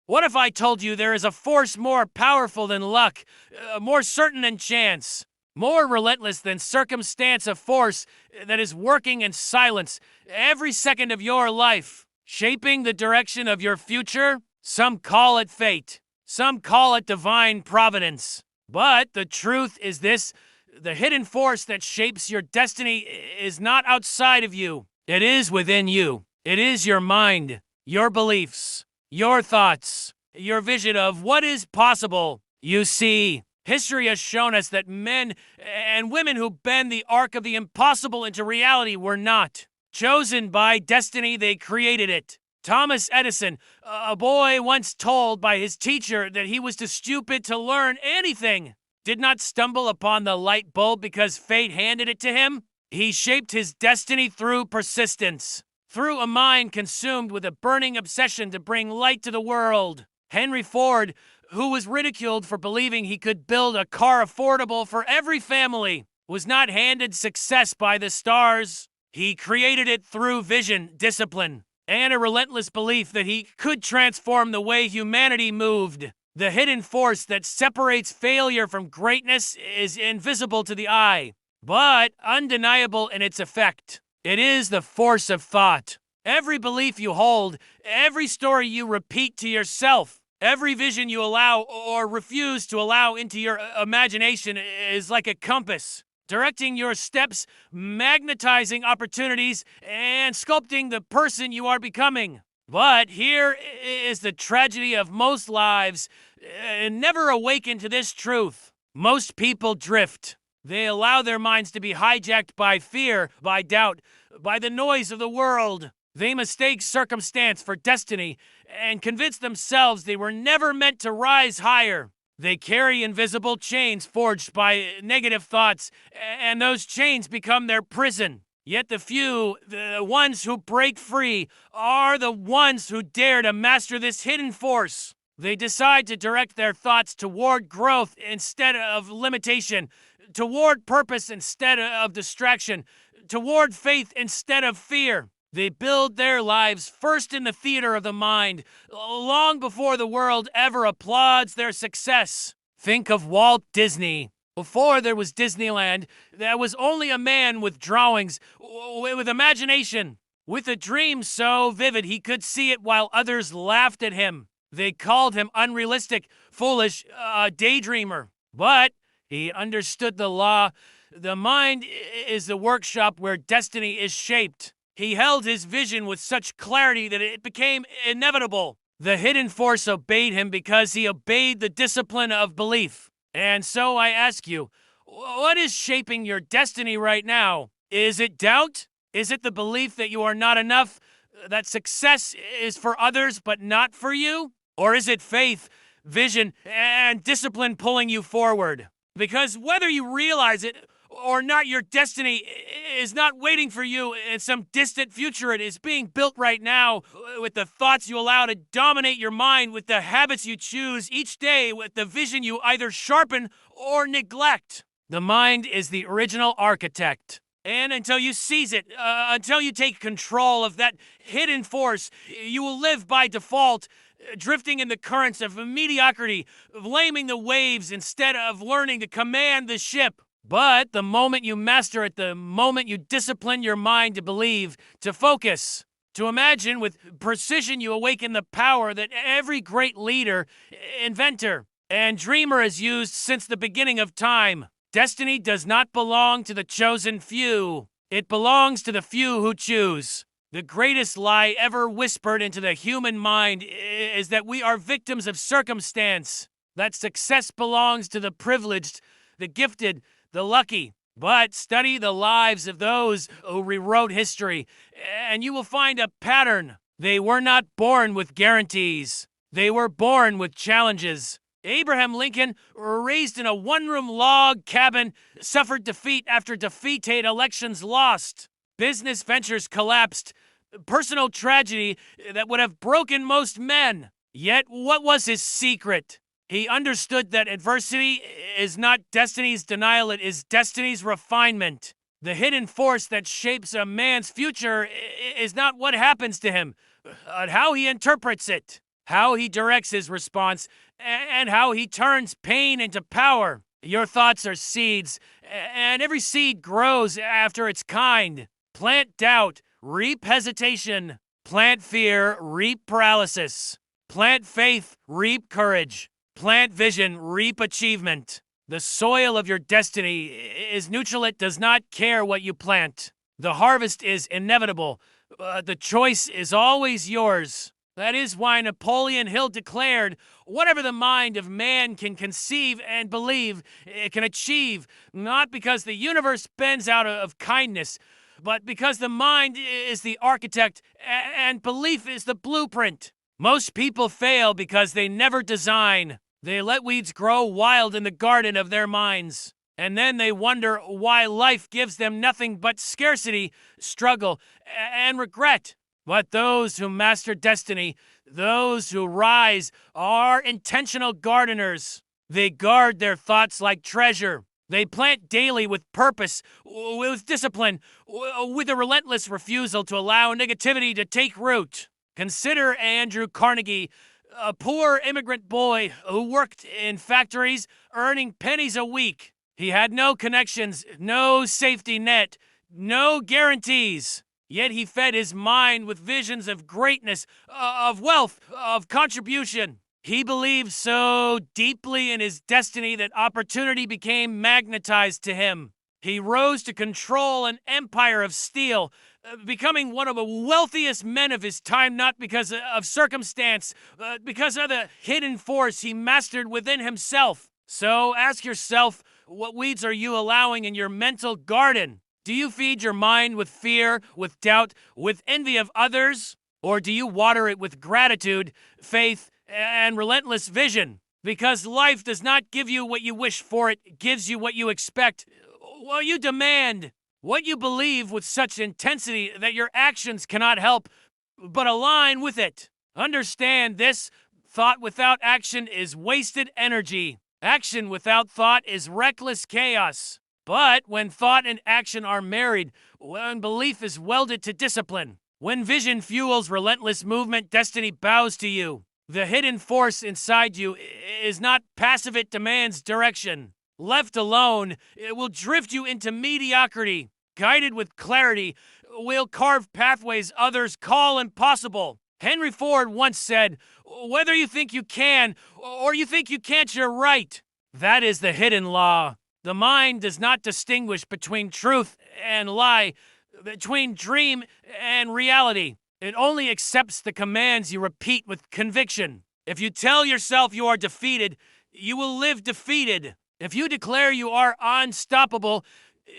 What if I told you there is a force more powerful than luck, more certain than chance, more relentless than circumstance, a force that is working in silence every second of your life, shaping the direction of your future? Some call it fate. Some call it divine providence. But the truth is this: the hidden force that shapes your destiny is not outside of you. It is within you. It is your mind, your beliefs, your thoughts, your vision of what is possible. You see, history has shown us that men and women who bend the arc of the impossible into reality were not chosen by destiny, they created it. Thomas Edison, a boy once told by his teacher that he was too stupid to learn anything, did not stumble upon the light bulb because fate handed it to him. He shaped his destiny through persistence, through a mind consumed with a burning obsession to bring light to the world. Henry Ford, who was ridiculed for believing he could build a car affordable for every family, was not handed success by the stars. He created it through vision, discipline, and a relentless belief that he could transform the way humanity moved. The hidden force that separates failure from greatness is invisible to the eye, but undeniable in its effect. It is the force of thought. Every belief you hold, every story you repeat to yourself, every vision you allow or refuse to allow into your imagination is like a compass, directing your steps, magnetizing opportunities, and sculpting the person you are becoming. But here is the tragedy of most lives, never awaken to this truth. Most people drift. They allow their minds to be hijacked by fear, by doubt, by the noise of the world. They mistake circumstance for destiny and convince themselves they were never meant to rise higher. They carry invisible chains forged by negative thoughts, and those chains become their prison. Yet the few, the ones who break free, are the ones who dare to master this hidden force. They decide to direct their thoughts toward growth instead of limitation, toward purpose instead of distraction, toward faith instead of fear. They build their lives first in the theater of the mind, long before the world ever applauds their success. Think of Walt Disney. Before there was Disneyland, there was only a man with drawings, with imagination, with a dream so vivid he could see it while others laughed at him. They called him unrealistic, foolish, a daydreamer. But he understood the law. The mind is the workshop where destiny is shaped. He held his vision with such clarity that it became inevitable. The hidden force obeyed him because he obeyed the discipline of belief. And so I ask you, what is shaping your destiny right now? Is it doubt? Is it the belief that you are not enough, that success is for others but not for you? Or is it faith, vision, and discipline pulling you forward? Because whether you realize it or not, your destiny is not waiting for you in some distant future. It is being built right now with the thoughts you allow to dominate your mind, with the habits you choose each day, with the vision you either sharpen or neglect. The mind is the original architect. And until you seize it, until you take control of that hidden force, you will live by default, drifting in the currents of mediocrity, blaming the waves instead of learning to command the ship. But the moment you master it, the moment you discipline your mind to believe, to focus, to imagine with precision, you awaken the power that every great leader, inventor, and dreamer has used since the beginning of time. Destiny does not belong to the chosen few. It belongs to the few who choose. The greatest lie ever whispered into the human mind is that we are victims of circumstance, that success belongs to the privileged, the gifted, the lucky. But study the lives of those who rewrote history, and you will find a pattern. They were not born with guarantees. They were born with challenges. Abraham Lincoln, raised in a one-room log cabin, suffered defeat after defeat, elections lost. Business ventures collapsed. Personal tragedy that would have broken most men. Yet, what was his secret? He understood that adversity is not destiny's denial, it is destiny's refinement. The hidden force that shapes a man's future is not what happens to him, but how he interprets it. how he directs his response, and how he turns pain into power. Your thoughts are seeds, and every seed grows after its kind. Plant doubt, reap hesitation. Plant fear, reap paralysis. Plant faith, reap courage. Plant vision, reap achievement. The soil of your destiny is neutral. It does not care what you plant. The harvest is inevitable. The choice is always yours. That is why Napoleon Hill declared, whatever the mind of man can conceive and believe, it can achieve, not because the universe bends out of kindness, but because the mind is the architect and belief is the blueprint. Most people fail because they never design. They let weeds grow wild in the garden of their minds. And then they wonder why life gives them nothing but scarcity, struggle, and regret. But those who master destiny, those who rise, are intentional gardeners. They guard their thoughts like treasure. They plant daily with purpose, with discipline, with a relentless refusal to allow negativity to take root. Consider Andrew Carnegie, a poor immigrant boy who worked in factories, earning pennies a week. He had no connections, no safety net, no guarantees. Yet he fed his mind with visions of greatness, of wealth, of contribution. He believed so deeply in his destiny that opportunity became magnetized to him. He rose to control an empire of steel, becoming one of the wealthiest men of his time, not because of circumstance, but because of the hidden force he mastered within himself. So ask yourself, what weeds are you allowing in your mental garden? Do you feed your mind with fear, with doubt, with envy of others? Or do you water it with gratitude, faith, and relentless vision? Because life does not give you what you wish for, it gives you what you expect, what you demand, what you believe with such intensity that your actions cannot help but align with it. Understand this: thought without action is wasted energy. Action without thought is reckless chaos. But when thought and action are married, when belief is welded to discipline, when vision fuels relentless movement, destiny bows to you. The hidden force inside you is not passive, it demands direction. Left alone, it will drift you into mediocrity. Guided with clarity, will carve pathways others call impossible. Henry Ford once said, "Whether you think you can or you think you can't, you're right." That is the hidden law. The mind does not distinguish between truth and lie, between dream and reality. It only accepts the commands you repeat with conviction. If you tell yourself you are defeated, you will live defeated. If you declare you are unstoppable,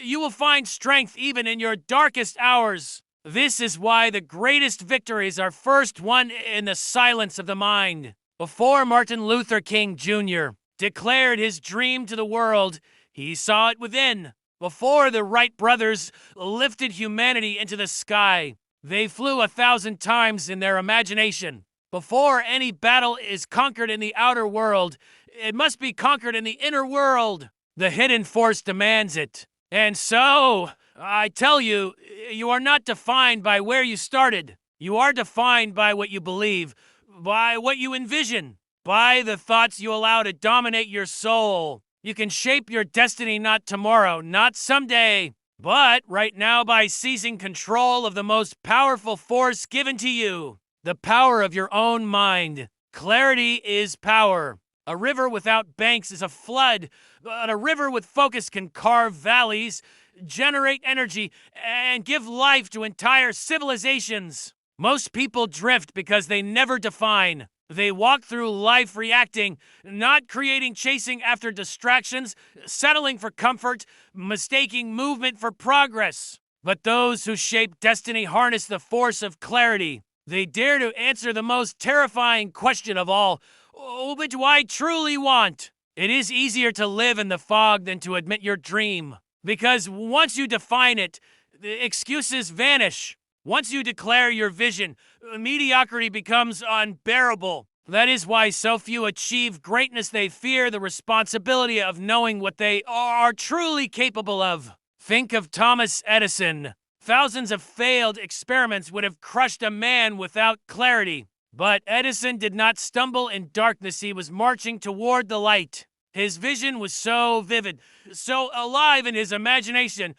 you will find strength even in your darkest hours. This is why the greatest victories are first won in the silence of the mind. Before Martin Luther King Jr. declared his dream to the world, he saw it within. Before the Wright brothers lifted humanity into the sky, they flew 1,000 times in their imagination. Before any battle is conquered in the outer world, it must be conquered in the inner world. The hidden force demands it. And so, I tell you, you are not defined by where you started. You are defined by what you believe, by what you envision, by the thoughts you allow to dominate your soul. You can shape your destiny not tomorrow, not someday, but right now by seizing control of the most powerful force given to you, the power of your own mind. Clarity is power. A river without banks is a flood, but a river with focus can carve valleys, generate energy, and give life to entire civilizations. Most people drift because they never define. They walk through life reacting, not creating, chasing after distractions, settling for comfort, mistaking movement for progress. But those who shape destiny harness the force of clarity. They dare to answer the most terrifying question of all: what do I truly want? It is easier to live in the fog than to admit your dream. Because once you define it, the excuses vanish. Once you declare your vision, mediocrity becomes unbearable. That is why so few achieve greatness. They fear the responsibility of knowing what they are truly capable of. Think of Thomas Edison. Thousands of failed experiments would have crushed a man without clarity. But Edison did not stumble in darkness. He was marching toward the light. His vision was so vivid, so alive in his imagination.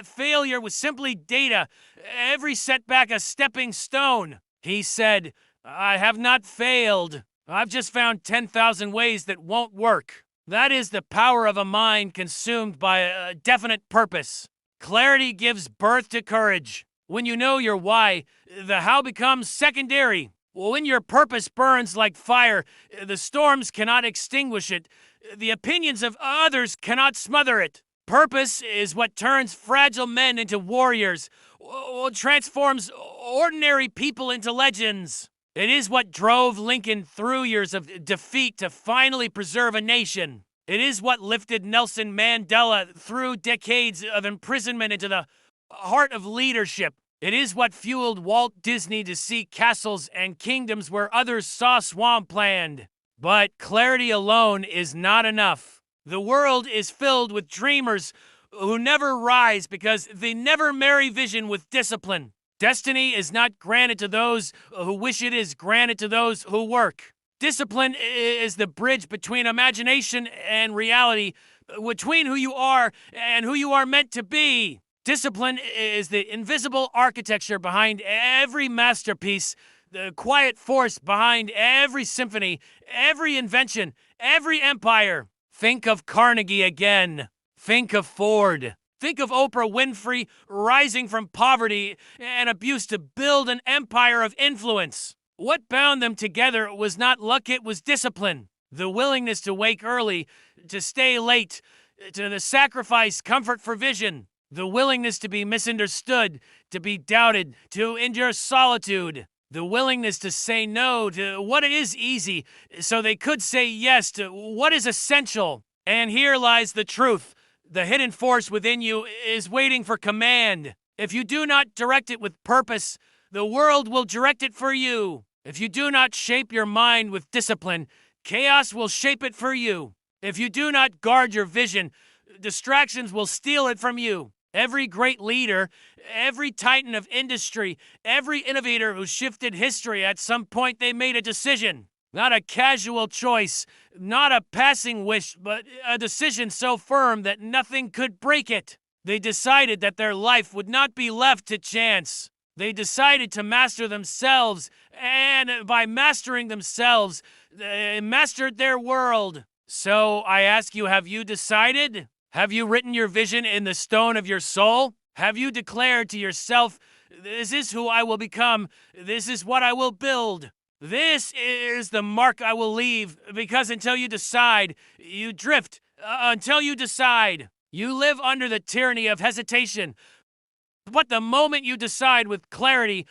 Failure was simply data, every setback a stepping stone. He said, "I have not failed. I've just found 10,000 ways that won't work." That is the power of a mind consumed by a definite purpose. Clarity gives birth to courage. When you know your why, the how becomes secondary. When your purpose burns like fire, the storms cannot extinguish it. The opinions of others cannot smother it. Purpose is what turns fragile men into warriors, transforms ordinary people into legends. It is what drove Lincoln through years of defeat to finally preserve a nation. It is what lifted Nelson Mandela through decades of imprisonment into the heart of leadership. It is what fueled Walt Disney to see castles and kingdoms where others saw swampland. But clarity alone is not enough. The world is filled with dreamers who never rise because they never marry vision with discipline. Destiny is not granted to those who wish it is granted to those who work. Discipline is the bridge between imagination and reality, between who you are and who you are meant to be. Discipline is the invisible architecture behind every masterpiece, the quiet force behind every symphony, every invention, every empire. Think of Carnegie again. Think of Ford. Think of Oprah Winfrey rising from poverty and abuse to build an empire of influence. What bound them together was not luck, it was discipline. The willingness to wake early, to stay late, to sacrifice comfort for vision. The willingness to be misunderstood, to be doubted, to endure solitude. The willingness to say no to what is easy so they could say yes to what is essential. And here lies the truth. The hidden force within you is waiting for command. If you do not direct it with purpose, the world will direct it for you. If you do not shape your mind with discipline, chaos will shape it for you. If you do not guard your vision, distractions will steal it from you. Every great leader, every titan of industry, every innovator who shifted history, at some point they made a decision. Not a casual choice, not a passing wish, but a decision so firm that nothing could break it. They decided that their life would not be left to chance. They decided to master themselves, and by mastering themselves, they mastered their world. So I ask you, have you decided? Have you written your vision in the stone of your soul? Have you declared to yourself, this is who I will become, this is what I will build? This is the mark I will leave, because until you decide, you drift. Until you decide, you live under the tyranny of hesitation. But the moment you decide with clarity,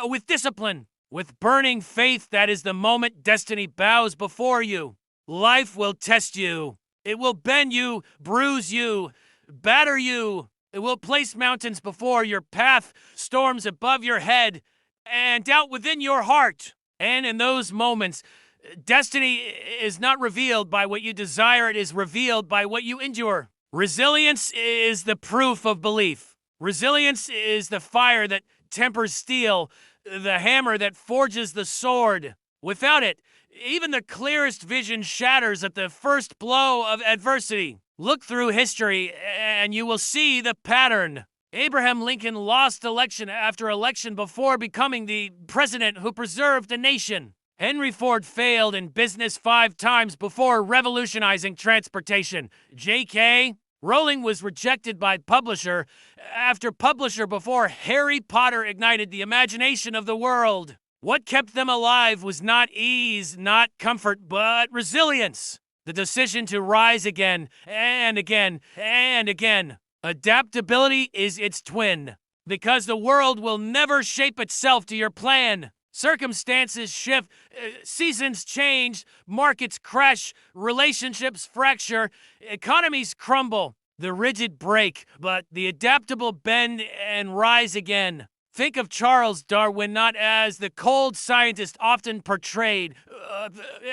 with discipline, with burning faith, that is the moment destiny bows before you. Life will test you. It will bend you, bruise you, batter you. It will place mountains before your path, storms above your head, and doubt within your heart. And in those moments, destiny is not revealed by what you desire, it is revealed by what you endure. Resilience is the proof of belief. Resilience is the fire that tempers steel, the hammer that forges the sword. Without it, even the clearest vision shatters at the first blow of adversity. Look through history and you will see the pattern. Abraham Lincoln lost election after election before becoming the president who preserved a nation. Henry Ford failed in business 5 times before revolutionizing transportation. J.K. Rowling was rejected by publisher after publisher before Harry Potter ignited the imagination of the world. What kept them alive was not ease, not comfort, but resilience. The decision to rise again and again and again. Adaptability is its twin, because the world will never shape itself to your plan. Circumstances shift, seasons change, markets crash, relationships fracture, economies crumble. The rigid break, but the adaptable bend and rise again. Think of Charles Darwin not as the cold scientist often portrayed,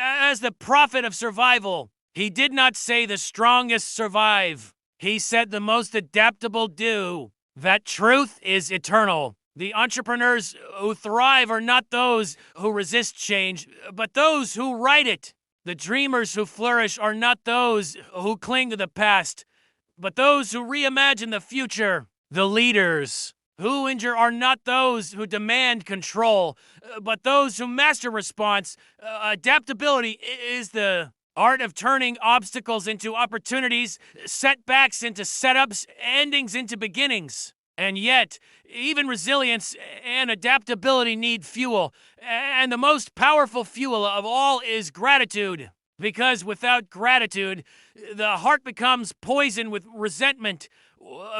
as the prophet of survival. He did not say the strongest survive. He said the most adaptable do. That truth is eternal. The entrepreneurs who thrive are not those who resist change, but those who write it. The dreamers who flourish are not those who cling to the past, but those who reimagine the future. The leaders who injure are not those who demand control, but those who master response. Adaptability is the art of turning obstacles into opportunities, setbacks into setups, endings into beginnings. And yet, even resilience and adaptability need fuel. And the most powerful fuel of all is gratitude. Because without gratitude, the heart becomes poisoned with resentment.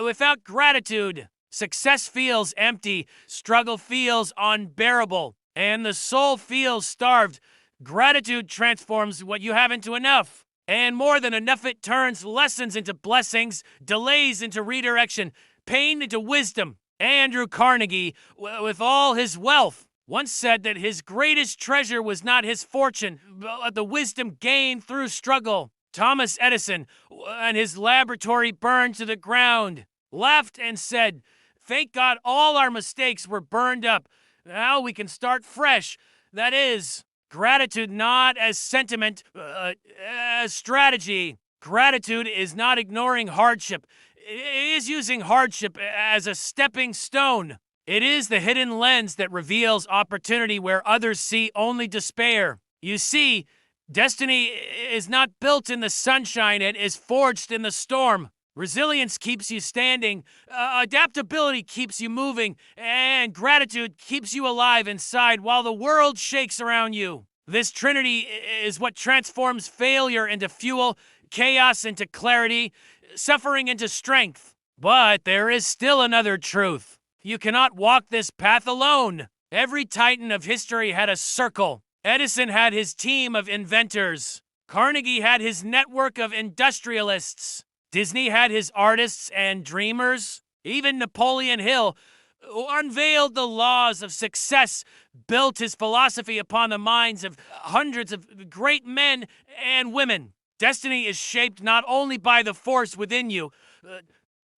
Without gratitude, success feels empty, struggle feels unbearable, and the soul feels starved. Gratitude transforms what you have into enough. And more than enough, it turns lessons into blessings, delays into redirection, pain into wisdom. Andrew Carnegie, with all his wealth, once said that his greatest treasure was not his fortune, but the wisdom gained through struggle. Thomas Edison, and his laboratory burned to the ground, laughed and said, "Thank God all our mistakes were burned up. Now we can start fresh." That is, gratitude not as sentiment, as strategy. Gratitude is not ignoring hardship. It is using hardship as a stepping stone. It is the hidden lens that reveals opportunity where others see only despair. You see, destiny is not built in the sunshine, it is forged in the storm. Resilience keeps you standing, adaptability keeps you moving, and gratitude keeps you alive inside while the world shakes around you. This trinity is what transforms failure into fuel, chaos into clarity, suffering into strength. But there is still another truth. You cannot walk this path alone. Every titan of history had a circle. Edison had his team of inventors. Carnegie had his network of industrialists. Disney had his artists and dreamers. Even Napoleon Hill, who unveiled the laws of success, built his philosophy upon the minds of hundreds of great men and women. Destiny is shaped not only by the force within you,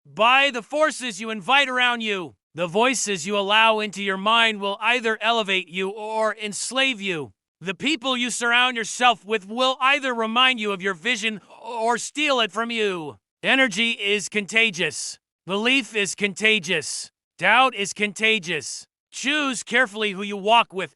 by the forces you invite around you. The voices you allow into your mind will either elevate you or enslave you. The people you surround yourself with will either remind you of your vision or steal it from you. Energy is contagious. Belief is contagious. Doubt is contagious. Choose carefully who you walk with,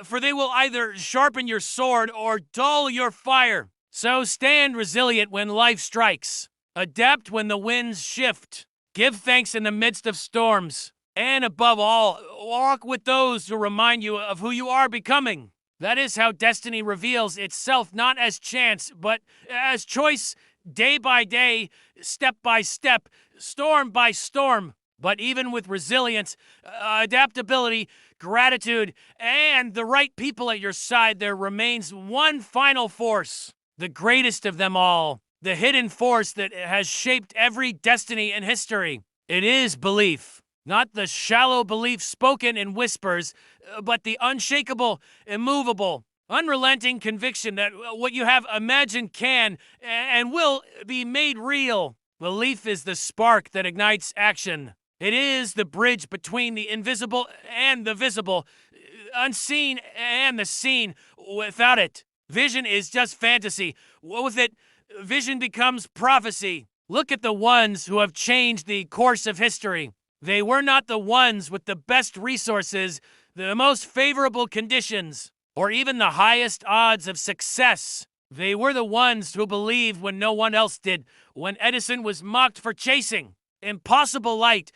for they will either sharpen your sword or dull your fire. So stand resilient when life strikes. Adapt when the winds shift. Give thanks in the midst of storms. And above all, walk with those who remind you of who you are becoming. That is how destiny reveals itself, not as chance, but as choice, day by day, step by step, storm by storm. But even with resilience, adaptability, gratitude, and the right people at your side, there remains one final force, the greatest of them all, the hidden force that has shaped every destiny in history. It is belief. Not the shallow belief spoken in whispers, but the unshakable, immovable, unrelenting conviction that what you have imagined can and will be made real. Belief is the spark that ignites action. It is the bridge between the invisible and the visible, unseen and the seen. Without it, vision is just fantasy. With it, vision becomes prophecy. Look at the ones who have changed the course of history. They were not the ones with the best resources, the most favorable conditions, or even the highest odds of success. They were the ones who believed when no one else did, when Edison was mocked for chasing impossible light.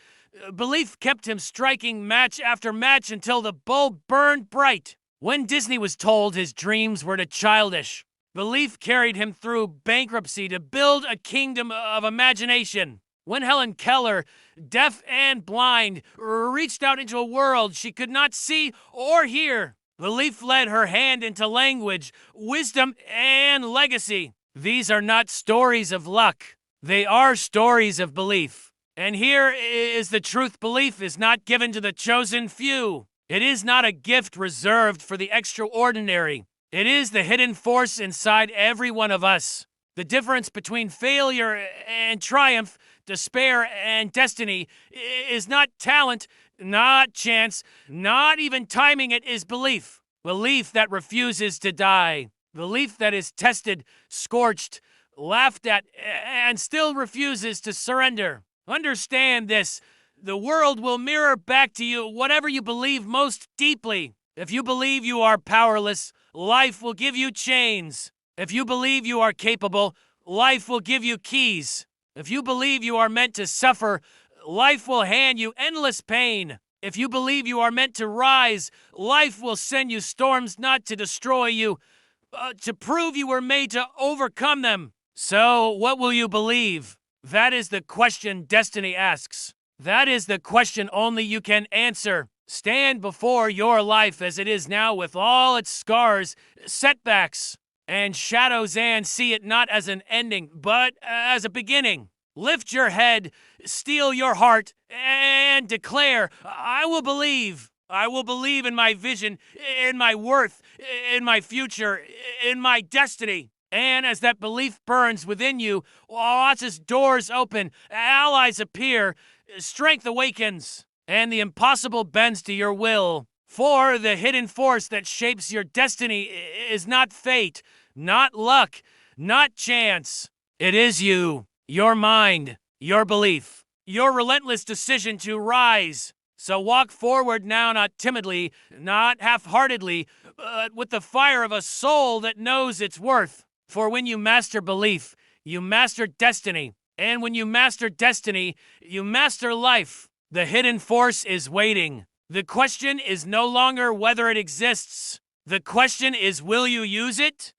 Belief kept him striking match after match until the bulb burned bright. When Disney was told his dreams were too childish, belief carried him through bankruptcy to build a kingdom of imagination. When Helen Keller, deaf and blind, reached out into a world she could not see or hear, belief led her hand into language, wisdom, and legacy. These are not stories of luck. They are stories of belief. And here is the truth: belief is not given to the chosen few. It is not a gift reserved for the extraordinary. It is the hidden force inside every one of us. The difference between failure and triumph, despair and destiny, is not talent, not chance, not even timing it, is belief. Belief that refuses to die. Belief that is tested, scorched, laughed at, and still refuses to surrender. Understand this. The world will mirror back to you whatever you believe most deeply. If you believe you are powerless, life will give you chains. If you believe you are capable, life will give you keys. If you believe you are meant to suffer, life will hand you endless pain. If you believe you are meant to rise, life will send you storms not to destroy you, to prove you were made to overcome them. So, what will you believe? That is the question destiny asks. That is the question only you can answer. Stand before your life as it is now with all its scars, setbacks, and shadows, and see it not as an ending, but as a beginning. Lift your head, steel your heart, and declare, I will believe. I will believe in my vision, in my worth, in my future, in my destiny. And as that belief burns within you, watch as doors open, allies appear, strength awakens, and the impossible bends to your will. For the hidden force that shapes your destiny is not fate, not luck, not chance. It is you, your mind, your belief, your relentless decision to rise. So walk forward now, not timidly, not half-heartedly, but with the fire of a soul that knows its worth. For when you master belief, you master destiny. And when you master destiny, you master life. The hidden force is waiting. The question is no longer whether it exists. The question is, will you use it?